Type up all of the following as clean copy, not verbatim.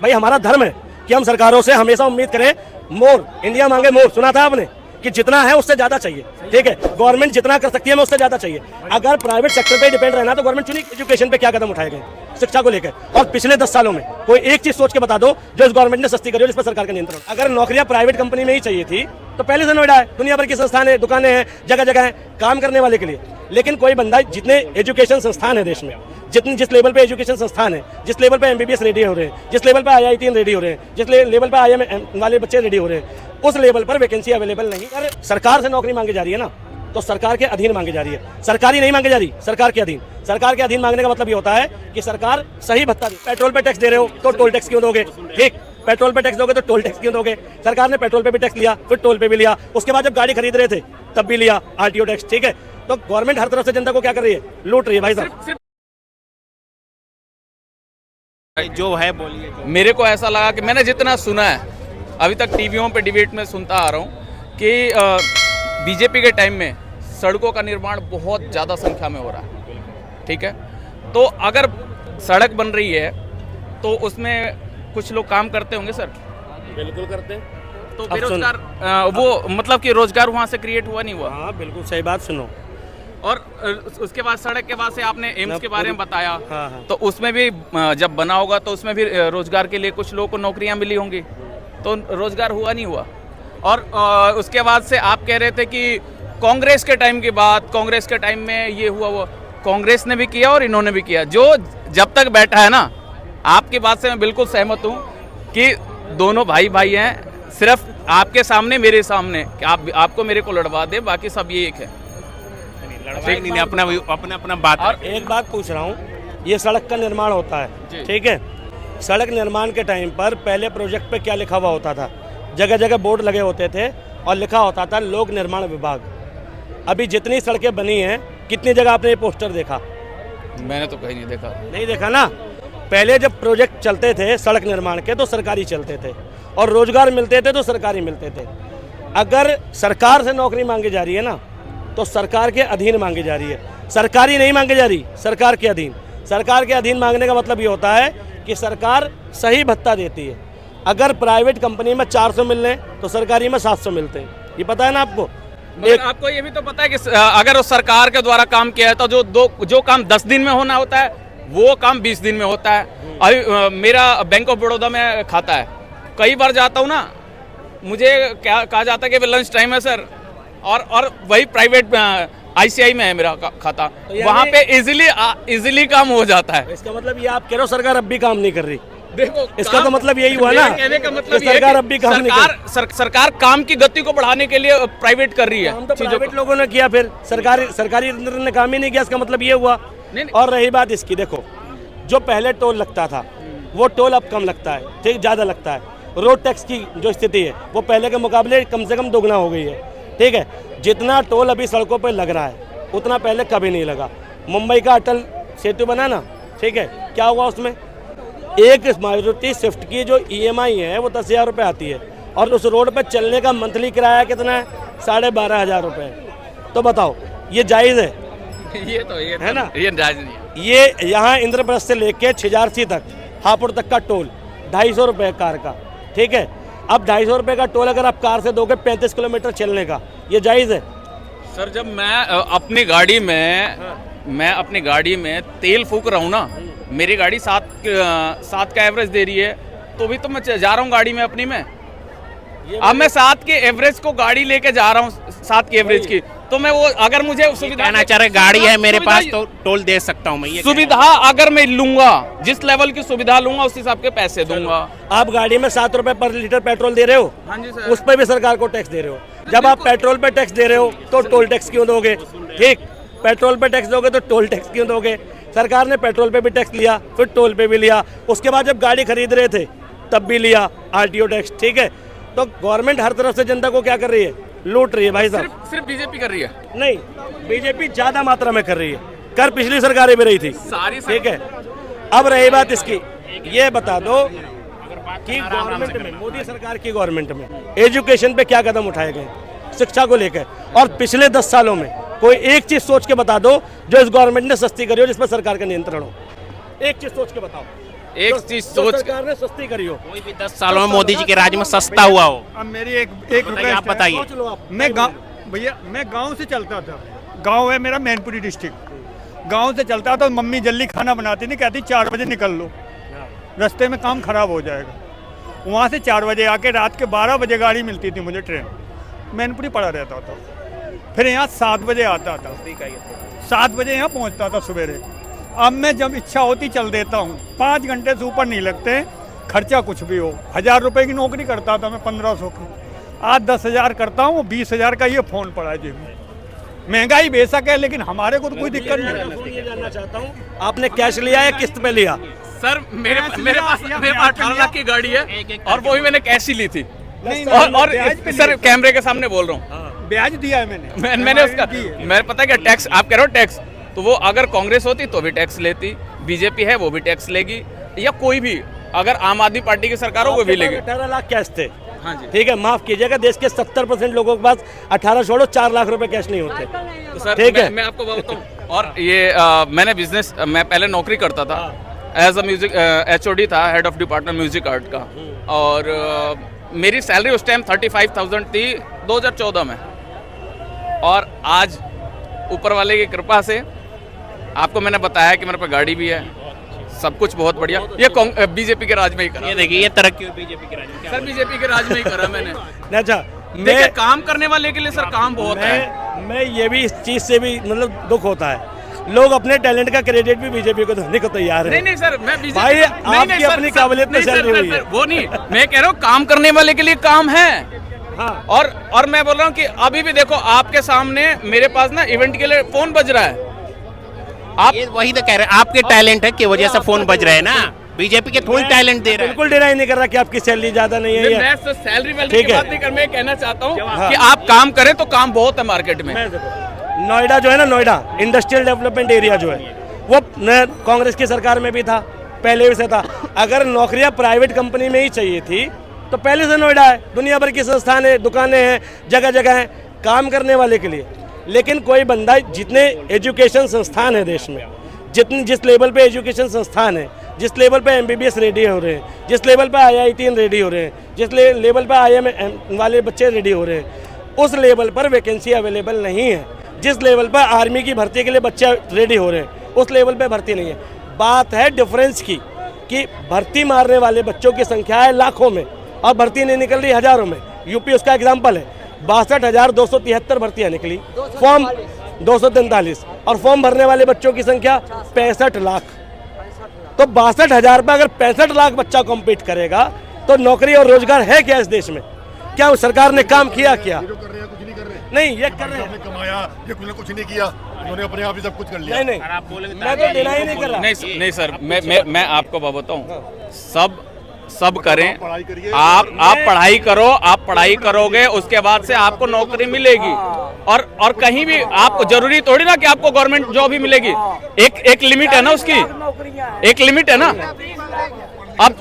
भाई हमारा धर्म है कि हम सरकारों से हमेशा उम्मीद करें मोर, इंडिया मांगे मोर, सुना था आपने कि जितना है उससे ज्यादा चाहिए। ठीक है, गवर्नमेंट जितना कर सकती है हमें उससे ज्यादा चाहिए। अगर प्राइवेट सेक्टर पे डिपेंड रहना तो गवर्नमेंट चुनी एजुकेशन पे क्या कदम उठाए गए शिक्षा को लेकर, और पिछले 10 सालों में कोई एक चीज सोच के बता दो जो इस गवर्नमेंट ने सस्ती करी हो, जिस पर सरकार का नियंत्रण। अगर नौकरियां प्राइवेट कंपनी में ही चाहिए थी तो पहले से नोएडा है, दुनिया भर की संस्थान है, दुकानें हैं, जगह जगह है काम करने वाले के लिए। लेकिन कोई बंदा, जितने एजुकेशन संस्थान है देश में, जिस लेवल पे एजुकेशन संस्थान है, जिस लेवल पे एमबीबीएस रेडी हो रहे हैं, जिस लेवल पे आईआईटी रेडी हो रहे हैं, जिस लेवल पे आईएम वाले बच्चे रेडी हो रहे हैं, उस लेवल पर वैकेंसी अवेलेबल नहीं। अगर सरकार से नौकरी मांगी जा रही है ना तो सरकार के अधीन मांगी जा रही है, सरकारी नहीं मांगी जा रही, सरकार के अधीन। सरकार के अधीन मांगने का मतलब ये होता है कि सरकार सही भत्ता दे। पेट्रोल पे टैक्स दे रहे हो तो टोल टैक्स क्यों दोगे? ठीक, पेट्रोल पे टैक्स दोगे तो टोल टैक्स क्यों दोगे? सरकार ने पेट्रोल पे भी टैक्स लिया, फिर टोल पे भी लिया, उसके बाद जब गाड़ी खरीद रहे थे तब भी लिया आरटीओ टैक्स। ठीक है, तो गवर्नमेंट हर तरफ से जनता को क्या कर रही है? लूट रही है भाई साहब। जो है बोलिए। मेरे को ऐसा लगा कि मैंने जितना सुना है अभी तक टीवीओं पे डिबेट में सुनता आ रहा हूँ कि बीजेपी के टाइम में सड़कों का निर्माण बहुत ज़्यादा संख्या में हो रहा है। ठीक है, तो अगर सड़क बन रही है तो उसमें कुछ लोग काम करते होंगे सर? बिल्कुल करते हैं। तो बेरोजगार वो मतलब कि रोजगार वहाँ से क्रिएट हुआ नहीं हुआ? हाँ बिल्कुल सही बात। सुनो, और उसके बाद सड़क के बाद से आपने एम्स के बारे में बताया। हाँ। तो उसमें भी जब बना होगा तो उसमें भी रोजगार के लिए कुछ लोगों को नौकरियां मिली होंगी, तो रोजगार हुआ नहीं हुआ। और उसके बाद से आप कह रहे थे कि कांग्रेस के टाइम की बात, कांग्रेस के टाइम में ये हुआ, वो कांग्रेस ने भी किया और इन्होंने भी किया। जो जब तक बैठा है ना, आपकी बात से मैं बिल्कुल सहमत हूँ कि दोनों भाई भाई हैं, सिर्फ आपके सामने मेरे सामने आपको मेरे को लड़वा दे, बाकी सब ये एक है। ठीक नहीं, अपना अपना बात। और एक बात पूछ रहा हूँ, ये सड़क का निर्माण होता है, ठीक है, सड़क निर्माण के टाइम पर पहले प्रोजेक्ट पे क्या लिखा हुआ होता था? जगह जगह बोर्ड लगे होते थे और लिखा होता था लोक निर्माण विभाग। अभी जितनी सड़कें बनी हैं, कितनी जगह आपने ये पोस्टर देखा? मैंने तो कहीं नहीं देखा। नहीं देखा ना। पहले जब प्रोजेक्ट चलते थे सड़क निर्माण के तो सरकारी चलते थे और रोजगार मिलते थे तो सरकारी मिलते थे। अगर सरकार से नौकरी मांगी जा रही है ना तो सरकार के अधीन मांगी जा रही है, सरकारी नहीं मांगी जा रही, सरकार के अधीन। सरकार के अधीन मांगने का मतलब ये होता है कि सरकार सही भत्ता देती है। अगर प्राइवेट कंपनी में 400 मिल रहे हैं तो सरकारी में 700 मिलते हैं, ये पता है ना आपको। आपको ये भी तो पता है कि अगर उस सरकार के द्वारा काम किया है तो जो काम 10 दिन में होना होता है वो काम 20 दिन में होता है। अभी मेरा बैंक ऑफ बड़ौदा में खाता है, कई बार जाता हूँ ना, मुझे क्या कहा जाता है कि लंच टाइम है सर, और वही प्राइवेट आईसीआई में है मेरा खाता, तो वहाँ पे इजीली काम हो जाता है। इसका मतलब ये आप कह रहे हो सरकार अब भी काम नहीं कर रही? देखो, इसका तो मतलब यही हुआ ना, कहने का मतलब सरकार अब भी काम नहीं कर रही। सरकार काम की गति को बढ़ाने के लिए प्राइवेट कर रही है। काम तो प्राइवेट लोगों ने किया, फिर सरकारी ने काम ही नहीं किया, इसका मतलब ये हुआ। और रही बात इसकी, देखो जो पहले टोल लगता था वो टोल अब कम लगता है, ठीक, ज़्यादा लगता है। रोड टैक्स की जो स्थिति है वो पहले के मुकाबले कम से कम दोगुना हो गई है। ठीक है, जितना टोल अभी सड़कों पर लग रहा है उतना पहले कभी नहीं लगा। मुंबई का अटल सेतु बना ना, ठीक है, क्या हुआ उसमें? एक मारुति स्विफ्ट की जो EMI है वो 10,000 रुपये आती है और उस रोड पर चलने का मंथली किराया कितना है? 12,500 रुपये। तो बताओ ये जायज़ है? ये है ना, ये जायज़ नहीं है। ये यहाँ इंद्रप्रस्थ से लेके छिजारसी तक, हापुड़ तक का टोल 250 रुपये कार का। ठीक है, अब 250 रुपये का टोल अगर आप कार से दोगे 35 किलोमीटर चलने का, ये जायज़ है? सर जब मैं अपनी गाड़ी में तेल फूक रहा हूँ ना, मेरी गाड़ी 7 का एवरेज दे रही है, तो भी तो मैं जा रहा हूँ गाड़ी में अपनी में। अब मैं 7 के एवरेज को गाड़ी लेके जा रहा हूँ, 7 की एवरेज की, तो मैं वो अगर मुझे सुविधा कहना चाह रहे गाड़ी है मेरे पास तो टोल दे सकता हूँ मैं, ये सुविधा अगर मैं लूंगा, जिस लेवल की सुविधा लूंगा उस हिसाब के पैसे दूंगा। आप गाड़ी में 7 रुपये पर लीटर पेट्रोल दे रहे हो, हाँ जी सर, उस पर भी सरकार को टैक्स दे रहे हो। जब आप पेट्रोल पे टैक्स दे रहे हो तो टोल टैक्स क्यों दोगे? ठीक, पेट्रोल पे टैक्स दोगे तो टोल टैक्स क्यों दोगे? सरकार ने पेट्रोल पे भी टैक्स लिया, फिर टोल पे भी लिया, उसके बाद जब गाड़ी खरीद रहे थे तब भी लिया आरटीओ टैक्स। ठीक है, तो गवर्नमेंट हर तरफ से जनता को क्या कर रही है? लूट रही है भाई साहब। सिर्फ बीजेपी कर रही है? नहीं, बीजेपी ज्यादा मात्रा में कर रही है, कर पिछली सरकारें भी रही थी सारी। ठीक है, अब रही बात इसकी, ये बता दो कि गवर्नमेंट में, मोदी सरकार की गवर्नमेंट में एजुकेशन पे क्या कदम उठाए गए शिक्षा को लेकर, और पिछले 10 सालों में कोई एक चीज सोच के बता दो जो इस गवर्नमेंट ने सस्ती करी हो, जिस पर सरकार का नियंत्रण हो। एक चीज सोच के बताओ। एक चीज सोच सरकार ने सस्ती करी हो। कोई भी 10 सालों में मोदी जी के राज में सस्ता हुआ हो। अब मेरी एक बताइए, रिक्वेस्ट आप बताइए। सोच लो आप। मैं गाँव भैया मैं गांव से चलता था। गांव है मेरा मैनपुरी डिस्ट्रिक्ट। गांव से चलता था, मम्मी जल्दी खाना बनाती नहीं, कहती 4 बजे निकल लो, रास्ते में काम खराब हो जाएगा। वहाँ से 4 बजे आके रात के 12 बजे गाड़ी मिलती थी मुझे ट्रेन, मैनपुरी पड़ा रहता था। फिर यहाँ 7 बजे आता था, 7 बजे यहाँ पहुँचता था सवेरे। अब मैं जब इच्छा होती चल देता हूँ, 5 घंटे से ऊपर नहीं लगते, खर्चा कुछ भी हो। 1000 रुपये की नौकरी करता था मैं, 1500 की, आज 10,000 करता हूँ। 20,000 का ये फ़ोन पड़ा है जेब में। महंगाई बेशक है, लेकिन हमारे को तो कोई दिक्कत नहीं। ये जानना चाहता हूँ, आपने कैश लिया या किस्त पे लिया? सर मेरे पास 18 लाख की गाड़ी है और वो भी मैंने कैश ही ली थी। नहीं, और ब्याज पे सर लिया। कैमरे के सामने बोल रहा हूँ, ब्याज दिया है मैंने उसका, मैं पता है क्या टैक्स आप कह रहे हो टैक्स, तो वो अगर कांग्रेस होती तो भी टैक्स लेती, बीजेपी है वो भी टैक्स लेगी, या कोई भी अगर आम आदमी पार्टी की सरकार हो वो भी लेगी। 18 लाख कैश थे। हाँ जी। ठीक है, माफ कीजिएगा, देश के 70% लोगों के पास 18 छोड़ो 4 लाख रुपए कैश नहीं होते। तो सर ठीक है। मैं आपको बताऊँ, और ये मैंने बिजनेस, मैं पहले नौकरी करता था एज अ म्यूजिक HOD था, head of department music art का, और मेरी सैलरी उस टाइम 35,000 थी 2014 में। और आज ऊपर वाले की कृपा से आपको मैंने बताया कि मेरे पे गाड़ी भी है, सब कुछ बहुत बढ़िया। ये बीजेपी के राज में ही करा। ये देखिए, ये तरक्की हुई बीजेपी के राज में। क्या सर बीजेपी के राज में ही करा मैंने। अच्छा, देखिए काम करने वाले के लिए सर काम बहुत है। मैं ये भी इस चीज से भी मतलब दुख होता है, लोग अपने टैलेंट का क्रेडिट भी बीजेपी को देने को तैयार है। नहीं सर, मैं बीजेपी भाई, आपकी अपनी काबिलियत में सैलरी हुई है। वो नहीं, मैं कह रहा हूँ काम करने वाले के लिए काम है। हाँ। और मैं बोल रहा हूँ कि अभी भी देखो आपके सामने मेरे पास ना इवेंट के लिए फोन बज रहा है। आप ये वही तो कह रहे हैं, आपके टैलेंट है की वजह से फोन बज रहे हैं ना, बीजेपी के थोड़ी टैलेंट दे रहे हैं। बिल्कुल डिनाई नहीं कर रहा कि आपकी सैलरी ज्यादा नहीं है। मैं तो सैलरी वैलरी ठीक की है। बात नहीं कर, मैं कहना चाहता हूँ हाँ। कि आप काम करें तो काम बहुत है मार्केट में। मैं देखो, नोएडा जो है ना, नोएडा इंडस्ट्रियल डेवलपमेंट एरिया जो है, वो कांग्रेस की सरकार में भी था, पहले भी से था। अगर नौकरियां प्राइवेट कंपनी में ही चाहिए थी तो पहले से नोएडा है, दुनिया भर की संस्थान है, दुकानें हैं, जगह जगह हैं काम करने वाले के लिए। लेकिन कोई बंदा, जितने एजुकेशन संस्थान है देश में, जिस लेवल पे एजुकेशन संस्थान है, जिस लेवल पे MBBS रेडी हो रहे हैं, जिस लेवल पे IIT रेडी हो रहे हैं, जिस लेवल पे IIM वाले बच्चे रेडी हो रहे हैं, उस लेवल पर वैकेंसी अवेलेबल नहीं है। जिस लेवल पर आर्मी की भर्ती के लिए बच्चे रेडी हो रहे हैं, उस लेवल पे भर्ती नहीं है। बात है डिफरेंस की, कि भर्ती मारने वाले बच्चों की संख्या है लाखों में और भर्ती नहीं निकल रही हजारों में। यूपी उसका एग्जाम्पल है, 62,273 भर्तियाँ निकली, फॉर्म 243, और फॉर्म भरने वाले बच्चों की संख्या 65 लाख। तो 62,000 पर अगर 65 लाख बच्चा कॉम्पीट करेगा तो नौकरी और रोजगार है क्या इस देश में? क्या सरकार ने काम किया? क्या कुछ नहीं कर रहे, नहीं, ये कर रहे हैं। हमने कमाया, ये कुछ नहीं किया, उन्होंने अपने आप ही सब कुछ कर लिया। नहीं, आप बोलेंगे मैं तो डिनाई नहीं कर रहा। नहीं सर, मैं आपको बताऊं, सब करें। पढ़ाई करिए। आप पढ़ाई करो, आप पढ़ाई करोगे उसके बाद से आपको नौकरी मिलेगी। और कहीं भी आपको जरूरी थोड़ी ना कि आपको गवर्नमेंट जॉब ही मिलेगी। एक लिमिट है ना उसकी, एक लिमिट है ना। अब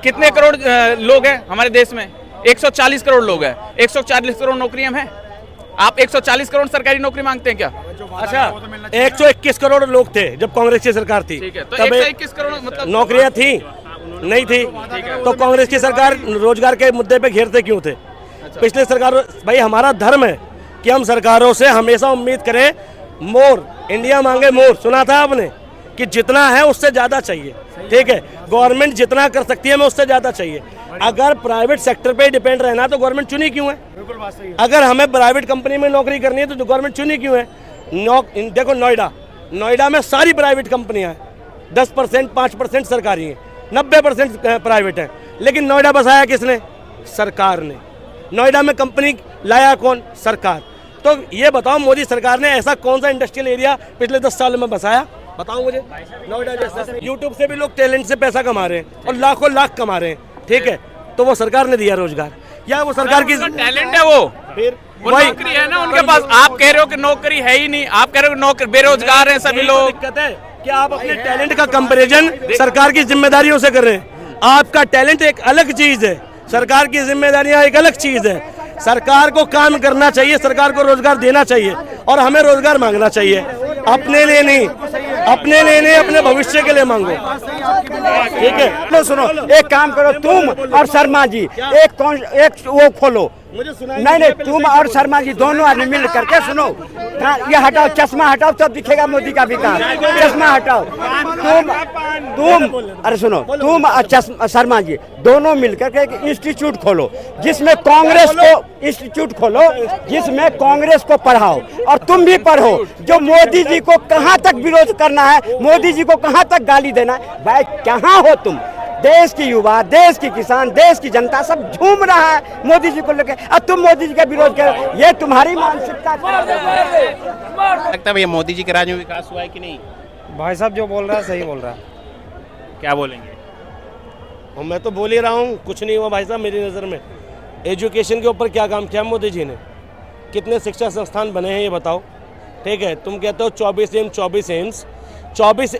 कितने करोड़ लोग हैं हमारे देश में? 140 करोड़ लोग हैं। 140 करोड़ नौकरियां हैं। आप 140 करोड़ सरकारी नौकरी मांगते हैं क्या? अच्छा, 121 करोड़ लोग थे जब कांग्रेस की सरकार थी, ठीक है, तो तब 121 करोड़ मतलब नौकरियां थी नहीं थी। तो कांग्रेस की सरकार रोजगार के मुद्दे पे घेरते क्यों थे? पिछले सरकार, भाई हमारा धर्म है कि हम सरकारों से हमेशा उम्मीद करें मोर, इंडिया मांगे मोर। सुना था आपने कि जितना है उससे ज्यादा चाहिए। ठीक है, गवर्नमेंट जितना कर सकती है हमें उससे ज्यादा चाहिए। अगर प्राइवेट सेक्टर पे डिपेंड रहना तो गवर्नमेंट चुनी क्यों है? अगर हमें प्राइवेट कंपनी में नौकरी करनी है तो गवर्नमेंट चुनी क्यों है? देखो नोएडा में सारी प्राइवेट कंपनियां हैं, 10% 5% सरकारी हैं, 90% प्राइवेट है। लेकिन नोएडा बसाया किसने? सरकार ने। नोएडा में कंपनी लाया कौन? सरकार। तो ये बताओ, मोदी सरकार ने ऐसा कौन सा इंडस्ट्रियल एरिया पिछले 10 सालों में बसाया? बताओ मुझे। नोएडा जैसा। यूट्यूब से भी लोग टैलेंट से पैसा कमा रहे हैं और लाखों लाख कमा रहे हैं। ठीक है, तो वो सरकार ने दिया रोजगार या वो सरकार की टैलेंट है? वो फिर वो नौकरी है ना उनके पास। आप कह रहे हो कि नौकरी है ही नहीं, आप कह रहे हो नौकरी, बेरोजगार हैं सभी लोग। दिक्कत है कि आप अपने टैलेंट का कंपैरिजन सरकार की जिम्मेदारियों से कर रहे हैं। आपका टैलेंट एक अलग चीज है, सरकार की जिम्मेदारियां एक अलग चीज है। सरकार को काम करना चाहिए, सरकार को रोजगार देना चाहिए और हमें रोजगार मांगना चाहिए, अपने लिए नहीं। अपने लिए नहीं, अपने भविष्य के लिए मांगो, ठीक है। लो सुनो, एक काम करो, तुम और शर्मा जी एक वो खोलो। मुझे सुनाई नहीं, तुम और शर्मा जी दोनों आदमी मिल करके सुनो। ये हटाओ, चश्मा हटाओ, तब दिखेगा मोदी का विकास। चश्मा हटाओ। तुम अरे सुनो, तुम और शर्मा जी दोनों मिलकर के एक इंस्टीट्यूट खोलो, जिसमें कांग्रेस को इंस्टीट्यूट खोलो, जिसमें कांग्रेस को पढ़ाओ और तुम भी पढ़ो। जो मोदी जी को कहाँ तक विरोध करना है, मोदी जी को कहाँ तक गाली देना है, भाई कहाँ हो तुम? देश की युवा, देश की किसान, देश की जनता सब झूम रहा है मोदी जी को लेकर, और तुम मोदी जी का विरोध कर, ये तुम्हारी मानसिकता। लगता है भैया मोदी जी के राज में विकास हुआ है कि नहीं? भाई साहब जो बोल रहा है सही बोल रहा है। क्या बोलेंगे? और मैं तो बोल ही रहा हूँ, कुछ नहीं हुआ भाई साहब मेरी नज़र में। एजुकेशन के ऊपर क्या काम किया मोदी जी ने? कितने शिक्षा संस्थान बने हैं ये बताओ, ठीक है। तुम कहते हो 24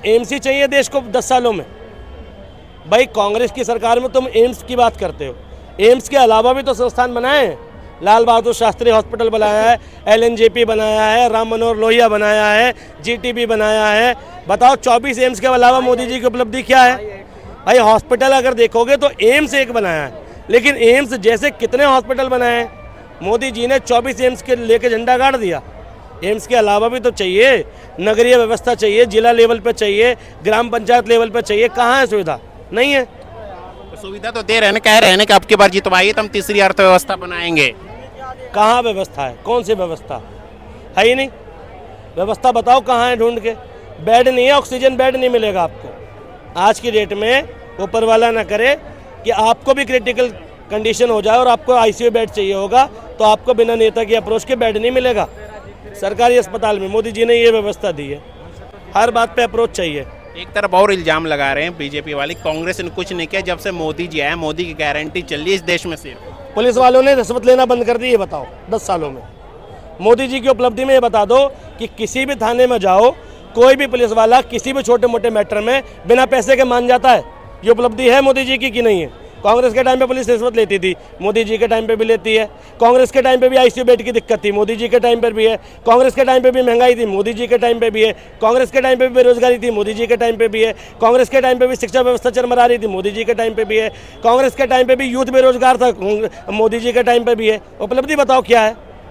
एम्स ही चाहिए देश को 10 सालों में। भाई कांग्रेस की सरकार में तुम एम्स की बात करते हो, एम्स के अलावा भी तो संस्थान बनाए हैं। लाल बहादुर शास्त्री हॉस्पिटल बनाया है, LNJP बनाया है, राम मनोहर लोहिया बनाया है, GTB बनाया है। बताओ 24 एम्स के अलावा मोदी जी की उपलब्धि क्या है? भाई हॉस्पिटल अगर देखोगे तो एम्स एक बनाया है, लेकिन एम्स जैसे कितने हॉस्पिटल बनाए हैं? मोदी जी ने 24 एम्स के लेके झंडा गाड़ दिया। एम्स के अलावा भी तो चाहिए, नगरीय व्यवस्था चाहिए, जिला लेवल पे चाहिए, ग्राम पंचायत लेवल पे चाहिए। कहाँ है सुविधा? नहीं है। सुविधा तो दे रहे हैं, कह रहे हैं कि अब की बार जितवाइए तो हम तीसरी अर्थव्यवस्था बनाएंगे। कहाँ व्यवस्था है? कौन सी व्यवस्था है? ही नहीं। व्यवस्था बताओ कहाँ है, ढूंढ के। बेड नहीं है, ऑक्सीजन बेड नहीं मिलेगा आपको। आज की डेट में ऊपर वाला ना करे कि आपको भी क्रिटिकल कंडीशन हो जाए और आपको ICU बेड चाहिए होगा, तो आपको बिना नेता की अप्रोच के बेड नहीं मिलेगा सरकारी अस्पताल में। मोदी जी ने ये व्यवस्था दी है, हर बात पे अप्रोच चाहिए। एक तरफ और इल्जाम लगा रहे हैं बीजेपी वाली, कांग्रेस ने कुछ नहीं किया जब से मोदी जी आए, मोदी की गारंटी चल रही है इस देश में। सिर्फ पुलिस वालों ने रिश्वत लेना बंद कर दी, ये बताओ 10 सालों में। मोदी जी की उपलब्धि में ये बता दो कि किसी भी थाने में जाओ, कोई भी पुलिस वाला किसी भी छोटे मोटे मैटर में बिना पैसे के मान जाता है। ये उपलब्धि है मोदी जी की कि नहीं है? कांग्रेस के टाइम पे पुलिस रिश्वत लेती थी, मोदी जी के टाइम पे भी लेती है। कांग्रेस के टाइम पे भी ICU बेड की दिक्कत थी, मोदी जी के टाइम पर भी है। कांग्रेस के टाइम पे भी महंगाई थी, मोदी जी के टाइम पे भी है। कांग्रेस के टाइम पे भी बेरोजगारी थी, मोदी जी के टाइम पे भी है। कांग्रेस के टाइम पे भी शिक्षा व्यवस्था चरमरा रही थी, मोदी जी के टाइम पे भी है। कांग्रेस के टाइम पे भी यूथ बेरोजगार था, मोदी जी के टाइम पे भी है। उपलब्धि बताओ क्या है?